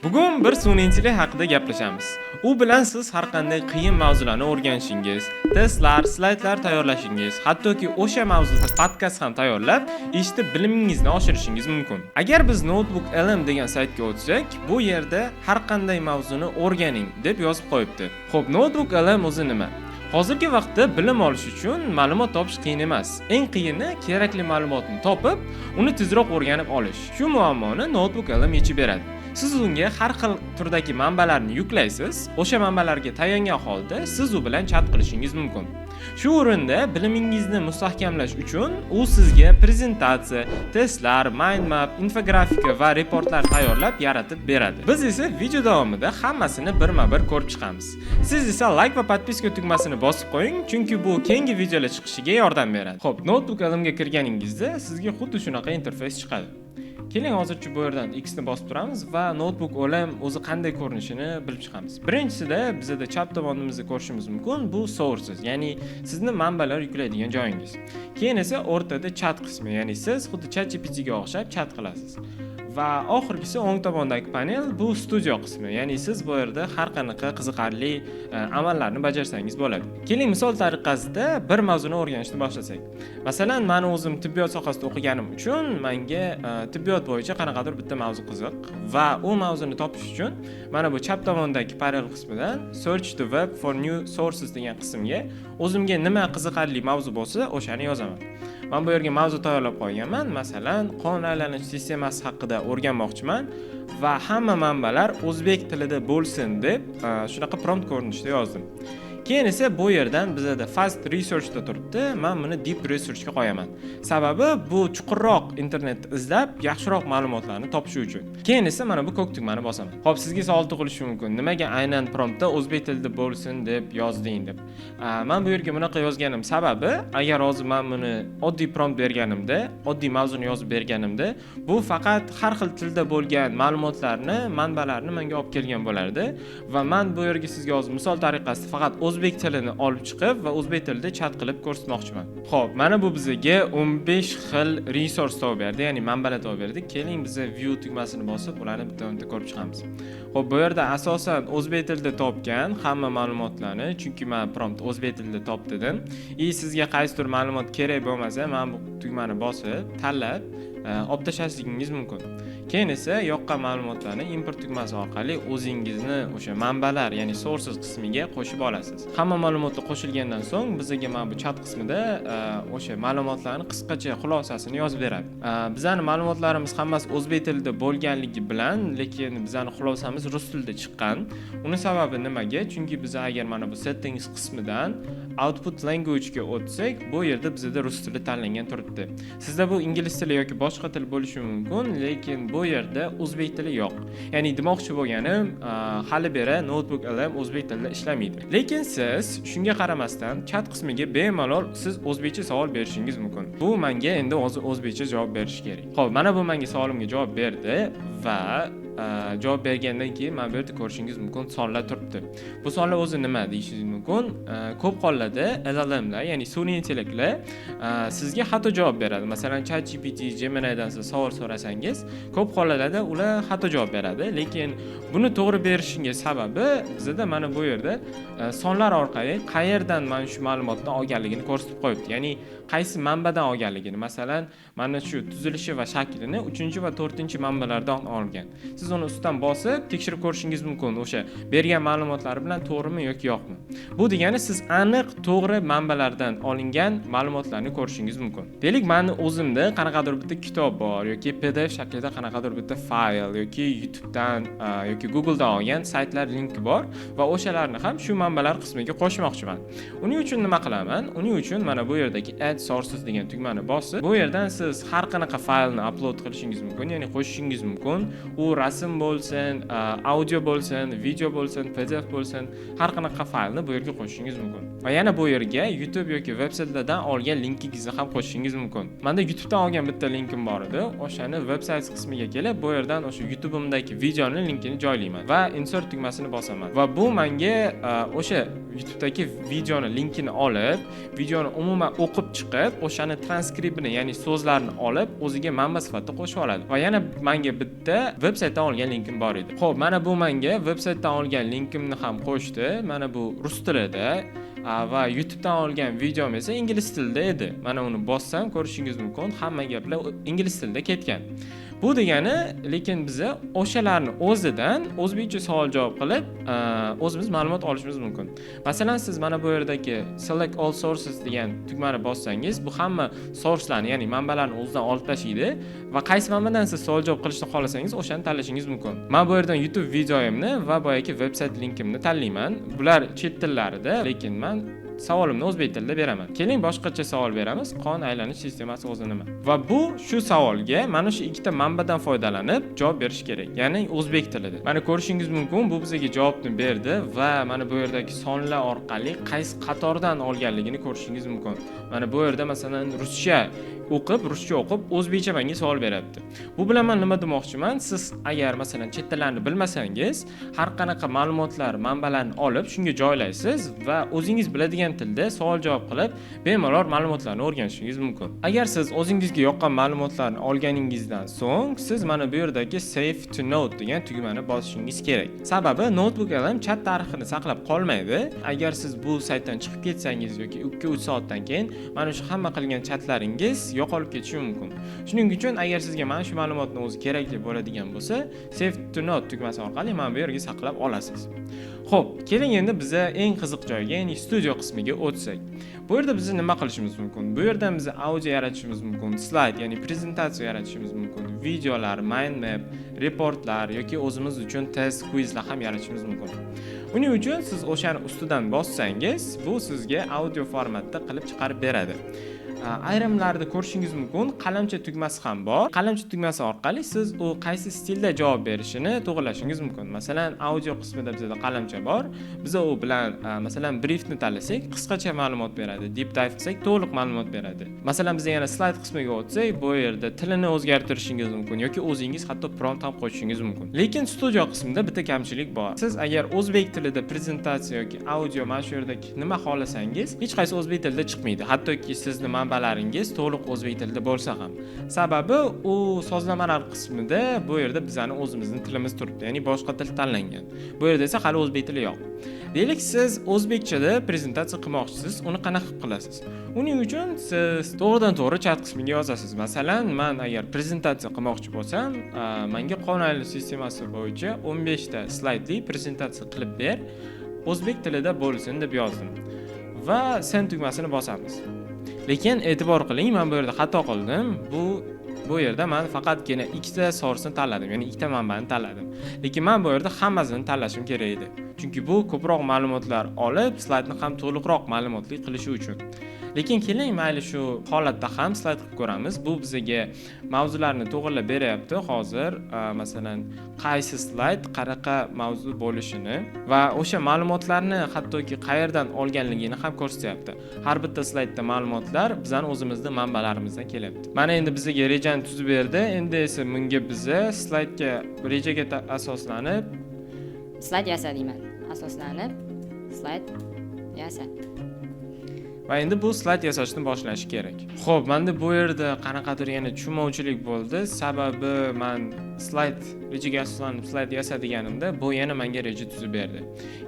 Bugun bir sun'iy intellekt haqida gaplashamiz. U bilan siz har qanday qiyin mavzularni o'rganishingiz, testlar, slaydlar tayyorlashingiz, hattoki o'sha mavzuda podkast ham tayyorlab, eshitib bilimingizni oshirishingiz mumkin. Agar biz Notebook LM degan saytga o'tsak, bu yerda har qanday mavzuni o'rganing deb yozib qo'yibdi. Xo'p, Notebook LM o'zi nima? Hozirgi vaqtda bilim olish uchun ma'lumot topish qiyin emas. Eng qiyini kerakli ma'lumotni topib, uni tezroq o'rganib olish. Shu muammoni Notebook LM yechib beradi. Siz unga har xil turdagi manbalarni yuklaysiz, o'sha manbalarga tayangan holda siz u bilan chat qilishingiz mumkin. Shu o'rinda bilimingizni mustahkamlash uchun u sizga prezentatsiya, testlar, mind map, infografika va reportlar tayyorlab yaratib beradi. Biz esa video davomida hammasini birma-bir ko'rib chiqamiz. Siz esa like va podpiska tugmasini bosib qo'ying, chunki bu keyingi videolar chiqishiga yordam beradi. Xo'p, Notebook LMga kirganingizda sizga xuddi shunaqa interfeys chiqadi. Keling hozircha bu yerdan X ni bosib turamiz va Notebook LM o'zi qanday ko'rinishini bilib chiqamiz. Birinchisida bizda chap tomonimizda ko'rishimiz mumkin, bu sources, ya'ni sizni manbalar yuklaydigan joyingiz. Keyin esa o'rtada chat qismi, ya'ni siz xuddi ChatGPT ga o'xshab chat qilasiz. Va oxirgisi o'ng tomondagi panel bu studio qismi, ya'ni siz bu yerda har qanaqa qiziqarli amallarni bajarsangiz bo'ladi. Keling misol tariqasida bir mavzuni o'rganishni boshlasak. Masalan, men o'zim tibbiyot sohasida o'qiganim uchun menga tibbiyot bo'yicha qanaqadir bitta mavzu qiziq va u mavzuni topish uchun mana bu chap tomondagi panel qismidan search the web for new sources degan qismga o'zimga nima qiziqarli mavzu bo'lsa, o'shani yozaman. Men bu yerga mavzu tayyorlab qo'yganman. Masalan, qon aylanish sistemasi haqida o'rganmoqchiman va hamma manbalar o'zbek tilida bo'lsin deb shunaqa prompt ko'rinishda yozdim. Keyin esa bu yerdan bizda fast research da turibdi. Men buni deep research ga qo'yaman. Sababi bu chuqurroq internetda izlab, yaxshiroq ma'lumotlarni topish uchun. Keyin esa mana bu ko'k tugmani bosaman. Xo'p, sizga savol tug'ilishi mumkin. Nimaga aynan promptda o'zbek tilida bo'lsin deb yozding deb. Men bu yerga bunaqa yozganim sababi, agar hozir men buni oddiy prompt berganimda, oddiy mavzuni yozib berganimda, bu faqat har xil tilda bo'lgan ma'lumotlarni, manbalarni menga olib kelgan bo'lardi va men bu yerga sizga hozir misol tariqasida faqat o'zbek tilini olib chiqib va o'zbek tilida chat qilib ko'rsatmoqchiman. Xo'p, mana bu bizga 15 xil resource topib berdi, ya'ni manbalar topib berdi. Keling biz view tugmasini bosib, ularni bitta-bitta ko'rib chiqamiz. Xo'p, bu yerda asosan o'zbek tilida topgan hamma ma'lumotlarni, chunki men prompt o'zbek tilida top dedim. Sizga qaysidir ma'lumot kerak bo'lmasa, men bu tugmani bosib, tanlab olib tashlashingiz mumkin. Keyin esa yoqqan ma'lumotlarni import tugmasi orqali o'zingizni o'sha manbalar, ya'ni sources qismiga qo'shib olasiz. Hamma ma'lumotlar qo'shilgandan so'ng bizga mana bu chat qismida o'sha ma'lumotlarning qisqacha xulosasini yozib beradi. Bizning ma'lumotlarimiz hammasi o'zbek tilida bo'lganligi bilan, lekin bizning xulosamiz rus tilida chiqqan. Uning sababi nimaga? Chunki biz agar mana bu settings qismidan output language ga o'tsak, bu yerda bizda rus tili tanlangan turibdi. Sizda bu ingliz tili yoki boshqa til bo'lishi mumkin, lekin bu yerda o'zbek tili yo'q. Ya'ni demoqchi bo'lganim, hali beri Notebook LM o'zbek tilida ishlamaydi. Lekin siz shunga qaramasdan chat qismiga bemalol siz o'zbekcha savol berishingiz mumkin. Bu menga endi hozir o'zbekcha javob berish kerak. Xo'p, mana bu menga savolimga javob berdi va javob bergandan keyin mana bu yerda ko'rishingiz mumkin sonlar turibdi. Bu sonlar o'zi nima deyishingiz mumkin? Ko'p hollarda LLMlar, ya'ni sun'iy intellektlar sizga xato javob beradi. Masalan, ChatGPT, Gemini'dan siz savol so'rasangiz, ko'p hollarda ular xato javob beradi, lekin buni to'g'ri berishingiz sababi bizda mana bu yerda sonlar orqali qayerdan mana shu ma'lumotni olganligini ko'rsatib qo'yibdi. Ya'ni qaysi manbadan olganligini. Masalan, mana shu tuzilishi va shaklini 3 va 4 manbalardan olgan. Siz uni ustidan bosib tekshirib ko'rishingiz mumkin, o'sha bergan ma'lumotlar bilan to'g'rimi yoki yo'qmi. Bu degani siz aniq to'g'ri manbalardan olingan ma'lumotlarni ko'rishingiz mumkin. Deylik, meni o'zimda qanaqadir bitta kitob bor yoki PDF shaklida qanaqadir bitta fayl yoki YouTube dan yoki Google dan olgan saytlar linki bor va o'shalarni ham shu manbalar qismiga qo'shmoqchiman. Uning uchun nima qilaman? Uning uchun mana bu yerdagi add sources degan tugmani bosib, bu yerdan siz har qanaqa faylni upload qilishingiz mumkin, ya'ni qo'shishingiz mumkin. U rasm bo'lsin, audio bo'lsin, video bo'lsin, PDF bo'lsin, har qanaqa faylni bu yerga qo'shishingiz mumkin. Va yana bu yerga YouTube yoki web saytlardan olgan linkingizni ham qo'shishingiz mumkin. Menda YouTube dan olgan bitta linkim bor edi. O'shani web sayt qismiga kelib, bu yerdan o'sha YouTube'imdagi videoning linkini joylayman va insert tugmasini bosaman. Va bu menga o'sha YouTube'dagi videoni linkini olib, videoni umuman o'qib chiqib, o'shani transkribini, ya'ni so'zlarni olib, o'ziga manba sifatida qo'shib oladi. Va yana menga bitta web sayt veb-saytdan olgan linkim bor edi. Xo'p, mana bu menga veb-saytdan olgan linkimni ham qo'shdi. Mana bu rus tilida va YouTubedan olgan videom esa ingliz tilida edi. Mana uni bossam ko'rishingiz mumkin, hamma gaplar ingliz tilida ketgan. Bu degani, lekin biz o'shalarni o'zidan o'zbekcha savol javob qilib, o'zimiz ma'lumot olishimiz mumkin. Masalan, siz mana bu yerdagi Select all sources degan tugmani bossangiz, bu hamma sourcelarni, ya'ni manbalarni o'zidan olib tashlaydi va qaysi manbadan siz savol javob qilishni xohlasangiz, o'shani tanlashingiz mumkin. Men bu yerdan YouTube videoyimni va boyagi veb-sayt linkimni tanlayman. Bular chet tillarida, lekin men savolimni o'zbek tilida beraman. Keling boshqacha savol beramiz. Qon aylanish sistemasi o'zi nima? Va bu shu savolga mana shu ikkita manbadan foydalanib javob berish kerak. Ya'ni o'zbek tilida. Mana ko'rishingiz mumkin, bu bizga javobni berdi va mana bu yerdagi sonlar orqali qaysi qatordan olganligini ko'rishingiz mumkin. Mana bu yerda masalan ruscha o'qib, o'zbekcha menga savol beryapti. Bu bilan men nima demoqchiman? Siz agar masalan chet tillarni bilmasangiz, har qanaqa ma'lumotlar, manbalarni olib, shunga joylaysiz va o'zingiz biladigan tilda savol javob qilib, bemalol ma'lumotlarni o'rganishingiz mumkin. Agar siz o'zingizga yoqqan ma'lumotlarni olganingizdan so'ng, siz mana bu yerdagi Save to Note degan tugmani bosishingiz kerak. Sababi notebook ham chat tarixini saqlab qolmaydi. Agar siz bu saytdan chiqib ketsangiz yoki 2-3 soatdan keyin mana shu hamma qilgan chatlaringiz yo'qolib ketishi mumkin. Shuning uchun agar sizga mana shu ma'lumotni o'zi kerakli bo'ladigan bo'lsa, Save to Note tugmasi orqali mana bu yerga saqlab olasiz. Xo'p, keling endi biz eng qiziq joyga, ya'ni studio qismiga o'tsak. Bu yerda biz nima qilishimiz mumkin? Bu yerdan biz audio yaratishimiz mumkin, slayd, ya'ni prezentatsiya yaratishimiz mumkin, videolar, mind map, reportlar yoki o'zimiz uchun test, quizlar ham yaratishimiz mumkin. Buning uchun siz o'shani ustidan bossangiz, bu sizga audio formatda qilib chiqarib beradi. Ayrimlarda ko'rishingiz mumkin, qalamcha tugmasi ham bor. Qalamcha tugmasi orqali siz u qaysi stilda javob berishini to'g'rilashingiz mumkin. Masalan, audio qismida bizda qalamcha bor. Biz u bilan masalan briefni tanlasak, qisqacha ma'lumot beradi. Deep dive qilsak, to'liq ma'lumot beradi. Masalan, biz yana slayd qismiga o'tsak, bu yerda tilini o'zgartirishingiz mumkin yoki o'zingiz hatto prompt ham qo'shishingiz mumkin. Lekin studio qismida bitta kamchilik bor. Siz agar o'zbek tilida prezentatsiya yoki audio mana shu yerda nima xohlasangiz, hech qaysi o'zbek tilida chiqmaydi. Hattoki sizni manbalaringiz to'liq o'zbek tilida bo'lsa ham. Sababi u sozlamalar qismida bu yerda bizning o'zimizning tilimiz turibdi, ya'ni boshqa til tanlangan. Bu yerda esa hali o'zbek tili yo'q. Deylik, siz o'zbekchada prezentatsiya qilmoqchisiz, uni qanaqa qilasiz? Uning uchun siz to'g'ridan-to'g'ri chat qismiga yozasiz. Masalan, men agar prezentatsiya qilmoqchi bo'lsam, menga qon aylanish sistemasi bo'yicha 15 ta slaydli prezentatsiya qilib ber, o'zbek tilida bo'lsin deb yozdim. Va send tugmasini bosamiz. Lekin e'tibor qiling, men bu yerda xato qildim. Bu yerda men faqatgina ikkita source'ni tanladim, ya'ni ikkita manbani tanladim. Lekin men bu yerda hammasini tanlashim kerak edi. Chunki bu ko'proq ma'lumotlar olib, slaydni ham to'liqroq ma'lumotli qilishi uchun. Lekin keling, mayli shu holatda ham slayd qilib ko'ramiz. Bu bizga mavzularni to'g'rilab beryapti. Hozir masalan, qaysi slayd qanaqa mavzu bo'lishini va o'sha ma'lumotlarni hattoki qayerdan olganligini ham ko'rsatyapti. Har bitta slaydda ma'lumotlar bizning o'zimizning manbalarimizdan kelyapti. Mana endi bizga rejani tuzib berdi. Endi esa bunga biz slaydga rejaga asoslanib slayd yasa deyman. Asoslanib slayd yasa. Va endi bu slayd yasashni boshlash kerak. Xo'p, menda bu yerda qanaqadir yana tushunmovchilik bo'ldi. Sababi men slayd rejaga asoslanib slayd yasa deganimda, bu yana menga reja tuzib berdi.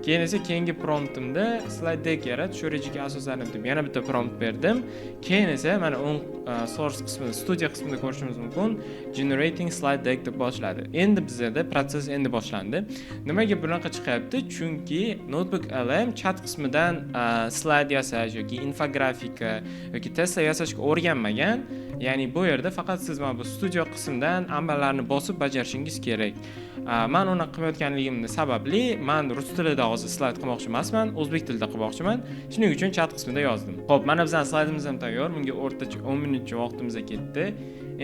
Keyin esa keyingi promptimda slayd deck yarat, shu rejaga asoslanib deb yana bitta prompt berdim. Keyin esa mana source qismida, studio qismida ko'rishimiz mumkin, generating slide deck deb boshladi. Endi bizda proses endi boshlandi. Nimaga bunaqa chiqyapti? Chunki Notebook LM chat qismidan slayd yasash yoki infografika yoki testlar yasashga o'rganmagan. Ya'ni bu yerda faqat siz mana bu studio qismidan amballarni bosib bajarishingiz kerak. Men uni qilmayotganligimni sababli men rus tilida hozir slayd qilmoqchi emasman, o'zbek tilida qilmoqchiman. Shuning uchun chat qismida yozdim. Xo'p, mana bizning slaydimiz ham tayyor. Bunga o'rtacha 10 minutcha vaqtimiz ketdi.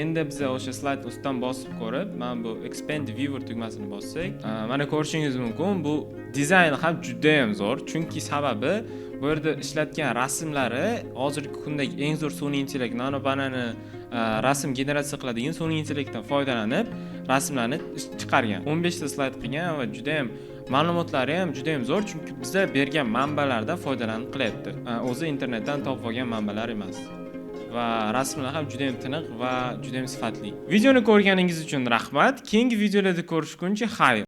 Endi biz o'sha slayd ustidan bosib ko'rib, mana bu expand viewer tugmasini bossak, mana ko'rishingiz mumkin, bu dizayn ham juda ham zo'r. Chunki sababi bu yerda ishlatgan rasmlari hozirgi kundagi eng zo'r sun'iy intellekt nanobanani rasm generatsiya qiladigan sun'iy intellektdan foydalanib rasmlarni chiqargan. 15 ta slayd qilgan va juda ham ma'lumotlari ham juda ham zo'r, chunki bizga bergan manbalardan foydalanib qilyapti. O'zi internetdan topib olgan manbalar emas. va rasmlar ham juda ham tiniq va juda ham sifatli. Videoni ko'rganingiz uchun rahmat. Keyingi videolarda ko'rishguncha xayr.